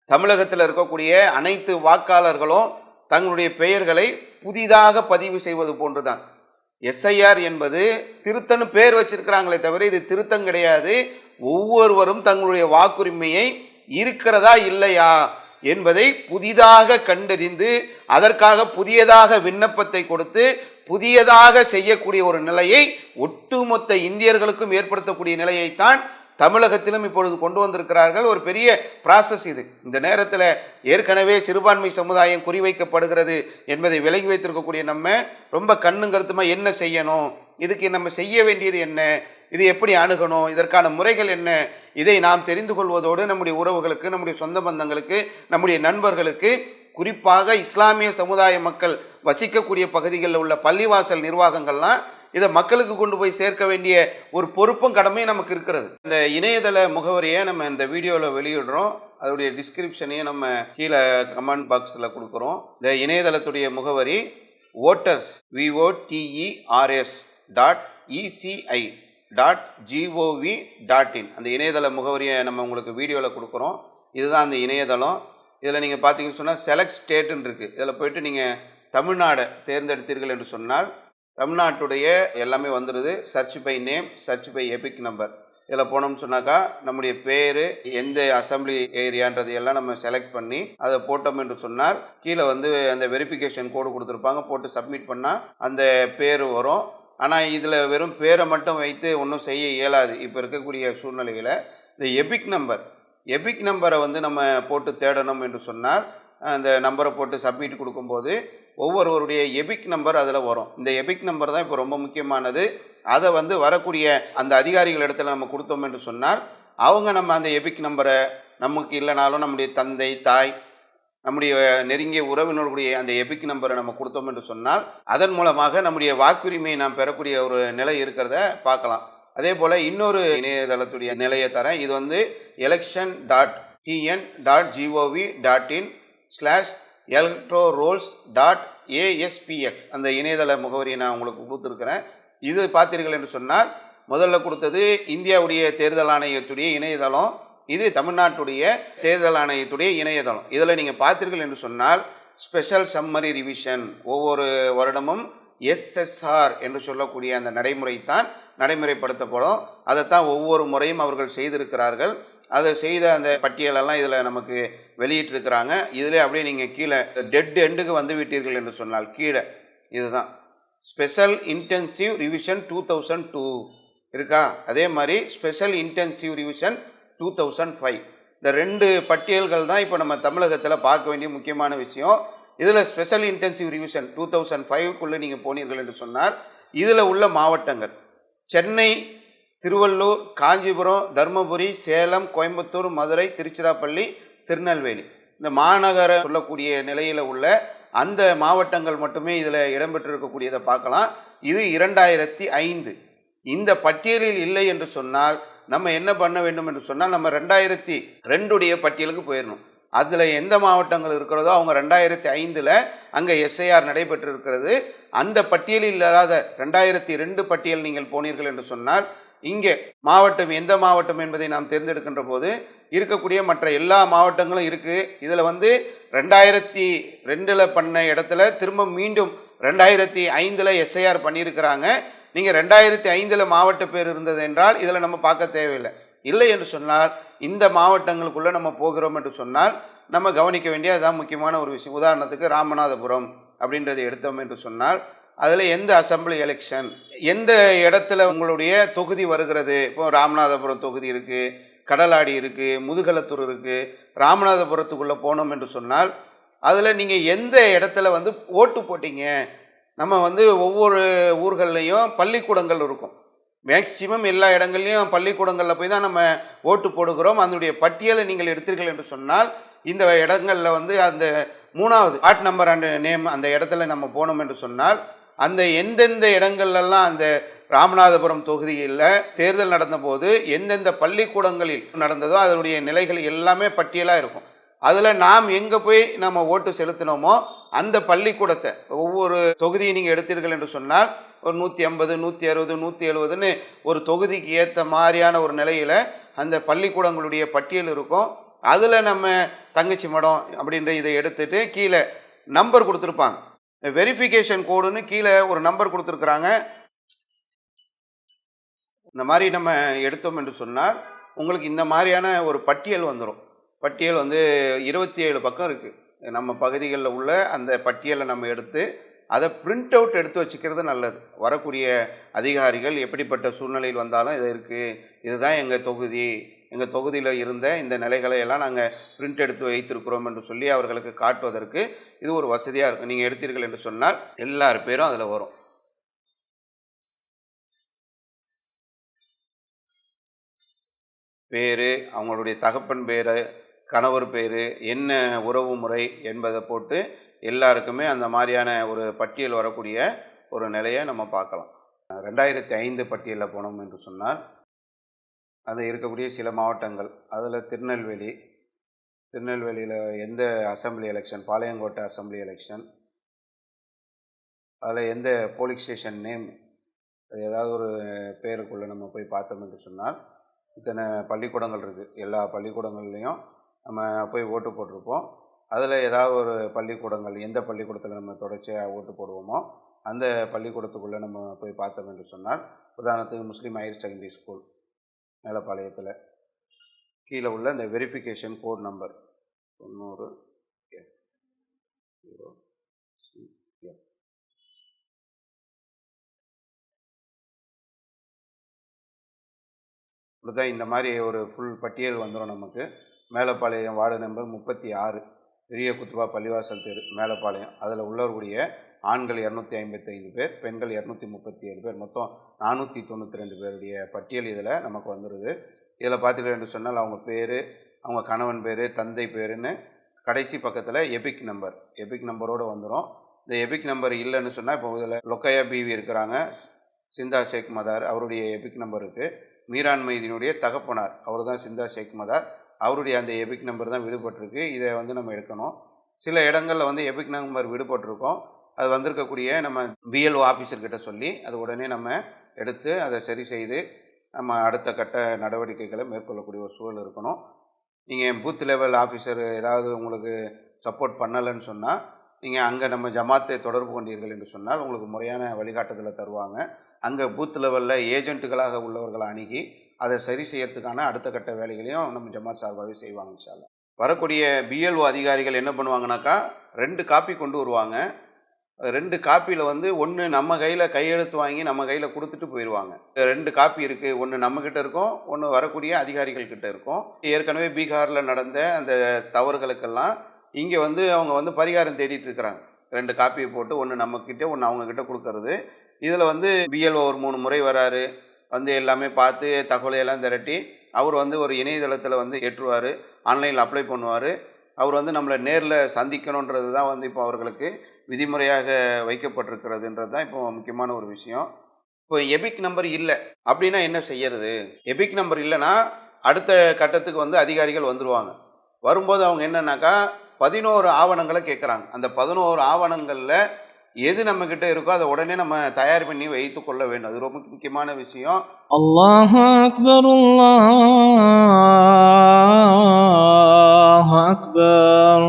தமிழகத்தில் இருக்கக்கூடிய அனைத்து வாக்காளர்களும் தங்களுடைய பெயர்களை புதிதாக பதிவு செய்வது போன்றுதான். எஸ்ஐஆர் என்பது திருத்தன்னு பேர் வச்சிருக்கிறாங்களே தவிர இது திருத்தம் கிடையாது. ஒவ்வொருவரும் தங்களுடைய வாக்குரிமையை இருக்கிறதா இல்லையா என்பதை புதிதாக கண்டறிந்து அதற்காக புதியதாக விண்ணப்பத்தை கொடுத்து புதியதாக செய்யக்கூடிய ஒரு நிலையை ஒட்டுமொத்த இந்தியர்களுக்கும் ஏற்படுத்தக்கூடிய நிலையைத்தான் தமிழகத்திலும் இப்பொழுது கொண்டு வந்திருக்கிறார்கள். ஒரு பெரிய ப்ராசஸ் இது. இந்த நேரத்தில் ஏற்கனவே சிறுபான்மை சமுதாயம் குறிவைக்கப்படுகிறது என்பதை விளங்கி வைத்திருக்கக்கூடிய நம்ம ரொம்ப கண்ணும் கருத்துமா என்ன செய்யணும், இதுக்கு நம்ம செய்ய வேண்டியது என்ன, இது எப்படி அணுகணும், இதற்கான முறைகள் என்ன, இதை நாம் தெரிந்து கொள்வதோடு நம்முடைய உறவுகளுக்கு, நம்முடைய சொந்த பந்தங்களுக்கு, நம்முடைய நண்பர்களுக்கு, குறிப்பாக இஸ்லாமிய சமுதாய மக்கள் வசிக்கக்கூடிய பகுதிகளில் உள்ள பள்ளிவாசல் நிர்வாகங்கள்லாம் இதை மக்களுக்கு கொண்டு போய் சேர்க்க வேண்டிய ஒரு பொறுப்பும் கடமையும் நமக்கு இருக்கிறது. இந்த இணையதள முகவரியை நம்ம இந்த வீடியோவில் வெளியிடுறோம். அதோடைய டிஸ்கிரிப்ஷனையும் நம்ம கீழே கமெண்ட் பாக்ஸில் கொடுக்குறோம். இந்த இணையதளத்துடைய முகவரி voters.eci.gov.in. அந்த இணையதள முகவரியை நம்ம உங்களுக்கு வீடியோவில் கொடுக்குறோம். இதுதான் அந்த இணையதளம். இதில் நீங்கள் பார்த்தீங்கன்னு சொன்னால் செலக்ட் ஸ்டேட்டுன்னு இருக்குது. இதில் போய்ட்டு நீங்கள் தமிழ்நாடை தேர்ந்தெடுத்தீர்கள் என்று சொன்னால் தமிழ்நாட்டுடைய எல்லாமே வந்துடுது. Search by name, search by EPIC number. இதில் போனோம்னு சொன்னாக்கா நம்முடைய பேர், எந்த அசம்பிளி ஏரியான்றது எல்லாம் நம்ம செலக்ட் பண்ணி அதை போட்டோம் என்று சொன்னால் கீழே வந்து அந்த வெரிஃபிகேஷன் கோடு கொடுத்துருப்பாங்க. போட்டு சப்மிட் பண்ணால் அந்த பேர் வரும். ஆனால் இதில் வெறும் பேரை மட்டும் வைத்து ஒன்றும் செய்ய இயலாது. இப்போ இருக்கக்கூடிய சூழ்நிலையில் இந்த எபிக் நம்பரை வந்து நம்ம போட்டு தேடணும் என்று சொன்னால் அந்த நம்பரை போட்டு சப்மிட் கொடுக்கும்போது ஒவ்வொருவருடைய எபிக் நம்பர் அதில் வரும். இந்த எபிக் நம்பர் தான் இப்போ ரொம்ப முக்கியமானது. அதை வந்து வரக்கூடிய அந்த அதிகாரிகள் இடத்துல நம்ம கொடுத்தோம் என்று சொன்னால் அவங்க நம்ம அந்த எபிக் நம்பரை நமக்கு இல்லைனாலும் நம்முடைய தந்தை, தாய், நம்முடைய நெருங்கிய உறவினர்களுடைய அந்த எபிக் நம்பரை நம்ம கொடுத்தோம் என்று சொன்னால் அதன் மூலமாக நம்முடைய வாக்குரிமையை நாம் பெறக்கூடிய ஒரு நிலை இருக்கிறத பார்க்கலாம். அதே போல் இன்னொரு இணையதளத்துடைய நிலையை தரேன். இது வந்து election.tn.gov.in/electorolls.aspx அந்த இணையதள முகவரியை நான் உங்களுக்கு கொடுத்துருக்கிறேன். இது பார்த்தீர்கள் என்று சொன்னால் முதல்ல கொடுத்தது இந்தியாவுடைய தேர்தல் ஆணையத்துடைய இணையதளம். இது தமிழ்நாட்டுடைய தேர்தல் ஆணையத்துடைய இணையதளம். இதில் நீங்கள் பார்த்தீர்கள் என்று சொன்னால் ஸ்பெஷல் சம்மரி ரிவிஷன் ஒவ்வொரு வருடமும் SSR என்று சொல்லக்கூடிய அந்த நடைமுறை தான் நடைமுறைப்படுத்தப்படும். அதைத்தான் ஒவ்வொரு முறையும் அவர்கள் செய்திருக்கிறார்கள். அதை செய்த அந்த பட்டியலெல்லாம் இதில் நமக்கு வெளியிட்டிருக்கிறாங்க. இதில் அப்படியே நீங்கள் கீழே டெட் எண்டுக்கு வந்து விட்டீர்கள் என்று சொன்னால் கீழே இதுதான் ஸ்பெஷல் இன்டென்சிவ் ரிவிஷன் 2002 இருக்கா. அதே மாதிரி ஸ்பெஷல் இன்டென்சிவ் ரிவிஷன் 2005 இந்த ரெண்டு பட்டியல்கள் தான் இப்போ நம்ம தமிழகத்தில் பார்க்க வேண்டிய முக்கியமான விஷயம். இதில் ஸ்பெஷல் இன்டென்சிவ் ரிவிஷன் 2005க்குள்ளே நீங்கள் போனீர்கள் என்று சொன்னால் இதில் உள்ள மாவட்டங்கள் சென்னை, திருவள்ளூர், காஞ்சிபுரம், தருமபுரி, சேலம், கோயம்புத்தூர், மதுரை, திருச்சிராப்பள்ளி, திருநெல்வேலி இந்த மாநகர சொல்லக்கூடிய நிலையில் உள்ள அந்த மாவட்டங்கள் மட்டுமே இதில் இடம்பெற்றிருக்கக்கூடியதை பார்க்கலாம். இது 2005. இந்த பட்டியலில் இல்லை என்று சொன்னால் நம்ம என்ன பண்ண வேண்டும் என்று சொன்னால் நம்ம 2002 பட்டியலுக்கு போயிடணும். அதில் எந்த மாவட்டங்கள் இருக்கிறதோ அவங்க 2005 அங்கே எஸ்ஐஆர் நடைபெற்று இருக்கிறது. அந்த பட்டியலில் இல்லாத 2002 பட்டியல் நீங்கள் போனீர்கள் என்று சொன்னால் இங்கே மாவட்டம் எந்த மாவட்டம் என்பதை நாம் தேர்ந்தெடுக்கின்ற போது இருக்கக்கூடிய மற்ற எல்லா மாவட்டங்களும் இருக்குது. இதில் வந்து 2002 பண்ண இடத்துல திரும்ப மீண்டும் 2005 எஸ்ஐஆர் பண்ணியிருக்கிறாங்க. நீங்கள் 2005 மாவட்ட பேர் இருந்தது என்றால் இதில் நம்ம பார்க்க தேவையில்லை. இல்லை என்று சொன்னால் இந்த மாவட்டங்களுக்குள்ளே நம்ம போகிறோம் என்று சொன்னால் நம்ம கவனிக்க வேண்டிய அதுதான் முக்கியமான ஒரு விஷயம். உதாரணத்துக்கு ராமநாதபுரம் அப்படின்றத எடுத்தோம் என்று சொன்னால் அதில் எந்த அசம்பிளி எலெக்ஷன் எந்த இடத்துல உங்களுடைய தொகுதி வருகிறது. இப்போ ராமநாதபுரம் தொகுதி இருக்குது, கடலாடி இருக்குது, முதுகலத்தூர் இருக்குது. ராமநாதபுரத்துக்குள்ளே போனோம் என்று சொன்னால் அதில் நீங்கள் எந்த இடத்துல வந்து ஓட்டு போட்டீங்க. நம்ம வந்து ஒவ்வொரு ஊர்கள்லேயும் பள்ளிக்கூடங்கள் இருக்கும். மேக்சிமம் எல்லா இடங்கள்லையும் பள்ளிக்கூடங்களில் போய் தான் நம்ம ஓட்டு போடுகிறோம். அதனுடைய பட்டியலை நீங்கள் எடுத்தீர்கள் என்று சொன்னால் இந்த இடங்களில் வந்து அந்த 3வது வார்ட் நம்பர் அண்ட் நேம் அந்த இடத்துல நம்ம போனோம் என்று சொன்னால் அந்த எந்தெந்த இடங்கள்லாம் அந்த ராமநாதபுரம் தொகுதியில் தேர்தல் நடந்தபோது எந்தெந்த பள்ளிக்கூடங்களில் நடந்ததோ அதனுடைய நிலைகள் எல்லாமே பட்டியலாக இருக்கும். அதில் நாம் எங்கே போய் நம்ம ஓட்டு செலுத்தினோமோ அந்த பள்ளிக்கூடத்தை ஒவ்வொரு தொகுதியை நீங்கள் எடுத்தீர்கள் என்று சொன்னால் ஒரு 150, 160, 170ன்னு ஒரு தொகுதிக்கு ஏற்ற மாதிரியான ஒரு நிலையில் அந்த பள்ளிக்கூடங்களுடைய பட்டியல் இருக்கும். அதில் நம்ம தங்கச்சி மடம் அப்படின்ற இதை எடுத்துட்டு கீழே நம்பர் கொடுத்துருப்பாங்க. வெரிஃபிகேஷன் கோடுன்னு கீழே ஒரு நம்பர் கொடுத்துருக்குறாங்க. இந்த மாதிரி நம்ம எடுத்தோம் என்று சொன்னால் உங்களுக்கு இந்த மாதிரியான ஒரு பட்டியல் வந்துடும். பட்டியல் வந்து 27 பக்கம் இருக்குது. நம்ம பகுதிகளில் உள்ள அந்த பட்டியலை நம்ம எடுத்து அதை பிரிண்ட் அவுட் எடுத்து வச்சுக்கிறது நல்லது. வரக்கூடிய அதிகாரிகள் எப்படிப்பட்ட சூழ்நிலையில் வந்தாலும் இது இருக்குது, இதுதான் எங்கள் தொகுதி, எங்கள் தொகுதியில் இருந்த இந்த நிலைகளை எல்லாம் நாங்கள் பிரிண்ட் எடுத்து வைத்திருக்கிறோம் என்று சொல்லி அவர்களுக்கு காட்டுவதற்கு இது ஒரு வசதியாக இருக்கும். நீங்கள் எடுத்தீர்கள் என்று சொன்னால் எல்லார் பேரும் அதில் வரும். பேர், அவங்களுடைய தகப்பன் பேர், கணவர் பேர், என்ன உறவு முறை என்பதை போட்டு எல்லாருக்குமே அந்த மாதிரியான ஒரு பட்டியல் வரக்கூடிய ஒரு நிலையை நம்ம பார்க்கலாம். 2005 பட்டியலில் போனோம் என்று சொன்னால் அது இருக்கக்கூடிய சில மாவட்டங்கள், அதில் திருநெல்வேலியில் எந்த assembly election, Palayamkottai assembly election, அதில் எந்த போலீஸ் ஸ்டேஷன் நேம், அது ஏதாவது ஒரு பேருக்குள்ளே நம்ம போய் பார்த்தோம் என்று சொன்னால் இத்தனை பள்ளிக்கூடங்கள் இருக்குது. எல்லா பள்ளிக்கூடங்கள்லேயும் நம்ம போய் ஓட்டு போட்டிருப்போம். அதில் ஏதாவது ஒரு பள்ளிக்கூடங்கள், எந்த பள்ளிக்கூடத்தில் நம்ம தொடர்ச்சியாக ஓட்டு போடுவோமோ அந்த பள்ளிக்கூடத்துக்குள்ளே நம்ம போய் பார்த்தோம் என்று சொன்னால், உதாரணத்துக்கு முஸ்லீம் ஹையர் செகண்டரி ஸ்கூல் மேலப்பாளையத்தில் கீழே உள்ள இந்த வெரிஃபிகேஷன் கோட் நம்பர் 90 தான் இந்த மாதிரி ஒரு ஃபுல் பட்டியல் வந்துடும் நமக்கு. மேலப்பாளையம் வார்டு நம்பர் 36, பெரிய குத்துபா பள்ளிவாசல் தெரு, மேலப்பாளையம். அதில் உள்ளவர்களுடைய ஆண்கள் 255 பேர், பெண்கள் 237 பேர், மொத்தம் 492 பேருடைய பட்டியல் இதில் நமக்கு வந்துடுது. இதில் பார்த்துக்கிட்டு சொன்னால் அவங்க பேர், அவங்க கணவன் பேர், தந்தை பேருன்னு கடைசி பக்கத்தில் எபிக் நம்பரோடு வந்துடும். இந்த எபிக் நம்பர் இல்லைன்னு சொன்னால், இப்போ இதில் லொக்கையா பிவி இருக்கிறாங்க, சிந்தா ஷேக் மதார், அவருடைய எபிக் நம்பர் இருக்குது. மீரான் மைதீனுடைய தகப்பனார், அவர் தான் சிந்தா ஷேக் மதார், அவருடைய அந்த எபிக் நம்பர் தான் விடுபட்டிருக்கு. இதை வந்து நம்ம எடுக்கணும். சில இடங்களில் வந்து எபிக் நம்பர் விடுபட்டிருக்கோம். அது வந்திருக்கக்கூடிய நம்ம பிஎல்ஓ ஆஃபீஸர்கிட்ட சொல்லி அது உடனே நம்ம எடுத்து அதை சரி செய்து நம்ம அடுத்த கட்ட நடவடிக்கைகளை மேற்கொள்ளக்கூடிய ஒரு சூழல் இருக்கணும். நீங்கள் பூத் லெவல் ஆஃபீஸர் ஏதாவது உங்களுக்கு சப்போர்ட் பண்ணலைன்னு சொன்னால், நீங்கள் அங்கே நம்ம ஜமாத்தை தொடர்பு கொண்டீர்கள் என்று சொன்னால் உங்களுக்கு முறையான வழிகாட்டுதலை தருவாங்க. அங்கே பூத் லெவலில் ஏஜென்ட்டுகளாக உள்ளவர்களை அணுகி அதை சரி செய்யறதுக்கான அடுத்த கட்ட வேலைகளையும் நம்ம ஜமாத் சார்பாகவே செய்வாங்க இன்ஷா அல்லாஹ். வரக்கூடிய பிஎல்ஓ அதிகாரிகள் என்ன பண்ணுவாங்கனாக்கா, 2 காப்பி கொண்டு வருவாங்க. 2 காப்பியில் வந்து ஒன்று நம்ம கையில் கையெழுத்து வாங்கி நம்ம கையில் கொடுத்துட்டு போயிடுவாங்க. 2 காப்பி இருக்குது, ஒன்று நம்மக்கிட்ட இருக்கும், ஒன்று வரக்கூடிய அதிகாரிகள் கிட்ட இருக்கும். ஏற்கனவே பீகாரில் நடந்த அந்த தவறுகளுக்கெல்லாம் இங்கே வந்து அவங்க வந்து பரிகாரம் தேடிட்டு இருக்கிறாங்க. 2 காப்பியை போட்டு ஒன்று நம்மக்கிட்ட, ஒன்று அவங்கக்கிட்ட கொடுக்கறது. இதில் வந்து பிஎல்ஓ ஒரு 3 முறை வராரு, வந்து எல்லாமே பார்த்து தகவலையெல்லாம் திரட்டி அவர் வந்து ஒரு இணையதளத்தில் வந்து ஏற்றுவார், ஆன்லைனில் அப்ளை பண்ணுவார். அவர் வந்து நம்மளை நேரில் சந்திக்கணுன்றது தான் வந்து இப்போ அவர்களுக்கு விதிமுறையாக வைக்கப்பட்டிருக்கிறதுன்றது தான் இப்போ முக்கியமான ஒரு விஷயம். இப்போ எபிக் நம்பர் இல்லை அப்படின்னா என்ன செய்யறது? எபிக் நம்பர் இல்லைன்னா அடுத்த கட்டத்துக்கு வந்து அதிகாரிகள் வந்துடுவாங்க. வரும்போது அவங்க என்னன்னாக்கா 11 ஆவணங்களை கேட்குறாங்க. அந்த 11 ஆவணங்களில் எது நம்மக்கிட்ட இருக்கோ அதை உடனே நம்ம தயார் பண்ணி வைத்து கொள்ள வேண்டும். அது ரொம்ப முக்கியமான விஷயம். அல்லாஹு அக்பர், அல்லாஹு அக்பர்.